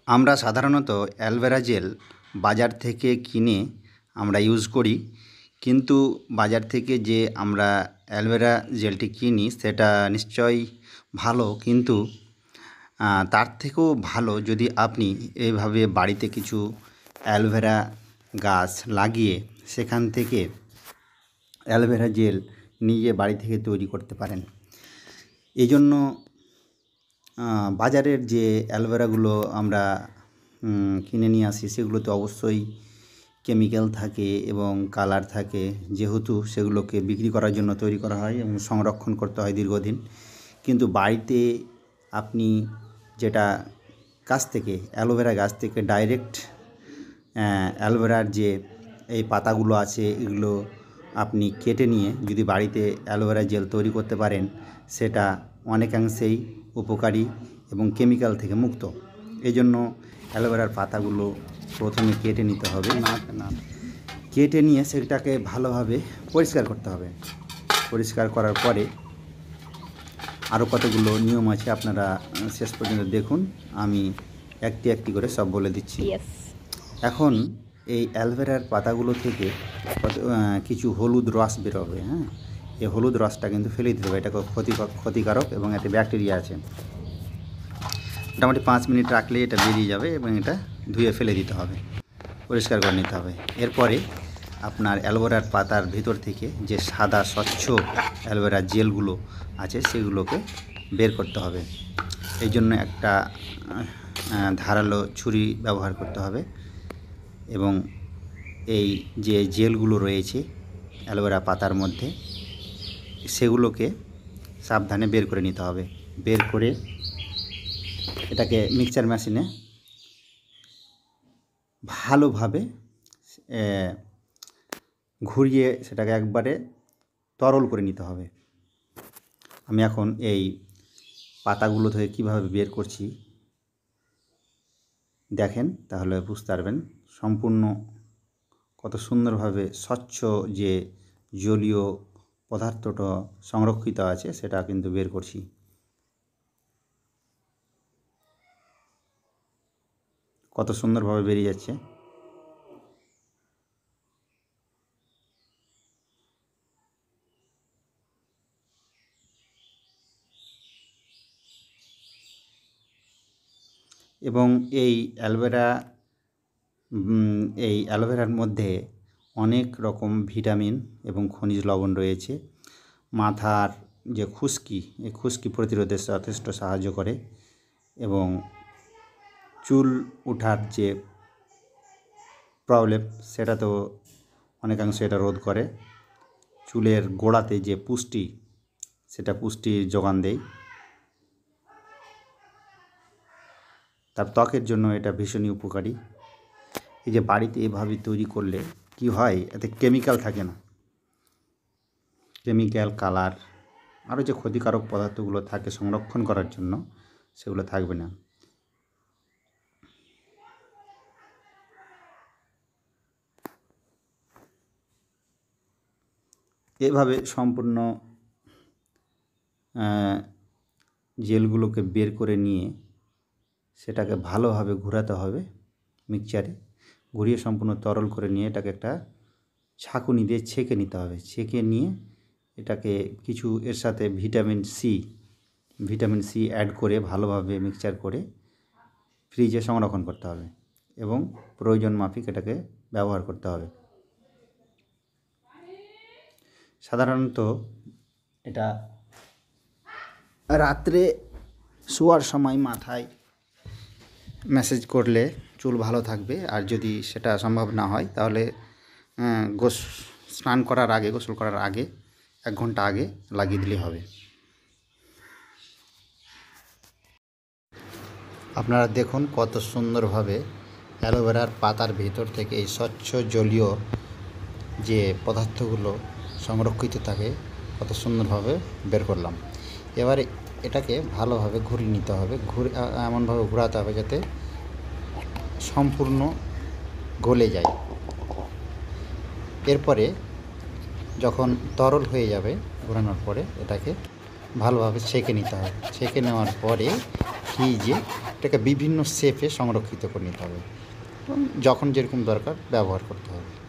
আমরা সাধারণত aloe vera gel বাজার থেকে কিনে আমরা ইউজ করি, কিন্তু বাজার থেকে যে আমরা অ্যালোভেরা জেলটি কিনি সেটা নিশ্চয়ই ভালো, কিন্তু তার থেকেও ভালো যদি আপনি এইভাবে বাড়িতে কিছু অ্যালোভেরা গাছ লাগিয়ে সেখান থেকে অ্যালোভেরা জেল নিজে বাড়ি থেকে তৈরি করতে পারেন। এই জন্য বাজারের যে অ্যালোভেরাগুলো আমরা কিনে নিয়ে আসি সেগুলোতে অবশ্যই কেমিক্যাল থাকে এবং কালার থাকে, যেহেতু সেগুলোকে বিক্রি করার জন্য তৈরি করা হয় এবং সংরক্ষণ করতে হয় দীর্ঘদিন। কিন্তু বাড়িতে আপনি যেটা গাছ থেকে অ্যালোভেরা গাছ থেকে ডাইরেক্ট অ্যালোভেরার যে এই পাতাগুলো আছে এগুলো আপনি কেটে নিয়ে যদি বাড়িতে অ্যালোভেরা জেল তৈরি করতে পারেন, সেটা অনেকাংশেই উপকারী এবং কেমিক্যাল থেকে মুক্ত। এই জন্য অ্যালোভেরার পাতাগুলো প্রথমে কেটে নিতে হবে, কেটে নিয়ে সেটাকে ভালোভাবে পরিষ্কার করতে হবে। পরিষ্কার করার পরে আরও কতগুলো নিয়ম আছে, আপনারা শেষ পর্যন্ত দেখুন, আমি একটি একটি করে সব বলে দিচ্ছি। এখন এই অ্যালোভেরার পাতাগুলো থেকে কিছু হলুদ রস বেরোবে। এই হলুদ রসটা কিন্তু ফেলে দিতে হবে, এটা ক্ষতিকারক এবং এতে ব্যাকটেরিয়া আছে। মোটামুটি 5 মিনিট রাখলে এটা বেরিয়ে যাবে এবং এটা ধুয়ে ফেলে দিতে হবে, পরিষ্কার করে নিতে হবে। এরপরে আপনার অ্যালোভেরার পাতার ভিতর থেকে যে সাদা স্বচ্ছ অ্যালোভেরার জেলগুলো আছে সেগুলোকে বের করতে হবে। এই জন্য একটা ধারালো ছুরি ব্যবহার করতে হবে এবং এই যে জেলগুলো রয়েছে অ্যালোভেরা পাতার মধ্যে সেগুলোকে সাবধানে বের করে নিতে হবে। বের করে এটাকে মিক্সচার মেশিনে ভালোভাবে ঘুরিয়ে সেটাকে একবারে তরল করে নিতে হবে। আমি এখন এই পাতাগুলো থেকে কীভাবে বের করছি দেখেন, তাহলে বুঝতে পারবেন সম্পূর্ণ কত সুন্দরভাবে স্বচ্ছ যে জলীয় পদার্থটা সংরক্ষিত আছে সেটা কিন্তু বের করছি। কত সুন্দরভাবে বেরিয়ে যাচ্ছে। এবং এই অ্যালোভেরার মধ্যে অনেক রকম ভিটামিন এবং খনিজ লবণ রয়েছে। মাথার যে খুশকি, এই খুশকি প্রতিরোধে যথেষ্ট সাহায্য করে এবং চুল ওঠার যে প্রবলেম সেটা তো অনেকাংশে এটা রোধ করে। চুলের গোড়াতে যে পুষ্টি, সেটা পুষ্টির যোগান দেয়। তার ত্বকের জন্য এটা ভীষণই উপকারী। এই যে বাড়িতে এভাবে তৈরি করলে কি হয়, এতে কেমিক্যাল থাকে না। কেমিক্যাল, কালার, আরও যে ক্ষতিকারক পদার্থগুলো থাকে সংরক্ষণ করার জন্য সেগুলো থাকবে না। এভাবে সম্পূর্ণ জেলগুলোকে বের করে নিয়ে সেটাকে ভালোভাবে ঘোরাতে হবে মিক্সচারে। ঘুরিয়ে সম্পূর্ণ তরল করে নিয়ে এটাকে একটা ছাঁকুনি দিয়ে ছেঁকে নিতে হবে। ছেঁকে নিয়ে এটাকে কিছু এর সাথে ভিটামিন সি অ্যাড করে ভালোভাবে মিক্সচার করে ফ্রিজে সংরক্ষণ করতে হবে এবং প্রয়োজন মাফিক এটাকে ব্যবহার করতে হবে। সাধারণত এটা রাত্রে শোয়ার সময় মাথায় ম্যাসেজ করলে চুল ভালো থাকবে, আর যদি সেটা সম্ভব না হয় তাহলে গোসল করার আগে 1 ঘন্টা আগে লাগিয়ে দিলে হবে। আপনারা দেখুন কত সুন্দরভাবে অ্যালোভেরার পাতার ভিতর থেকে এই স্বচ্ছ জলীয় যে পদার্থগুলো সংরক্ষিত থাকে কত সুন্দরভাবে বের করলাম। এবারে এটাকে ভালোভাবে ঘুরিয়ে নিতে হবে, এমনভাবে ঘোরাতে হবে যাতে সম্পূর্ণ গলে যায়। এরপরে যখন তরল হয়ে যাবে ঘোরানোর পরে এটাকে ভালোভাবে ছেঁকে নিতে হবে। ছেঁকে নেওয়ার পরে ফ্রিজে এটাকে বিভিন্ন শেপে সংরক্ষিত করে নিতে হবে এবং যখন যেরকম দরকার ব্যবহার করতে হবে।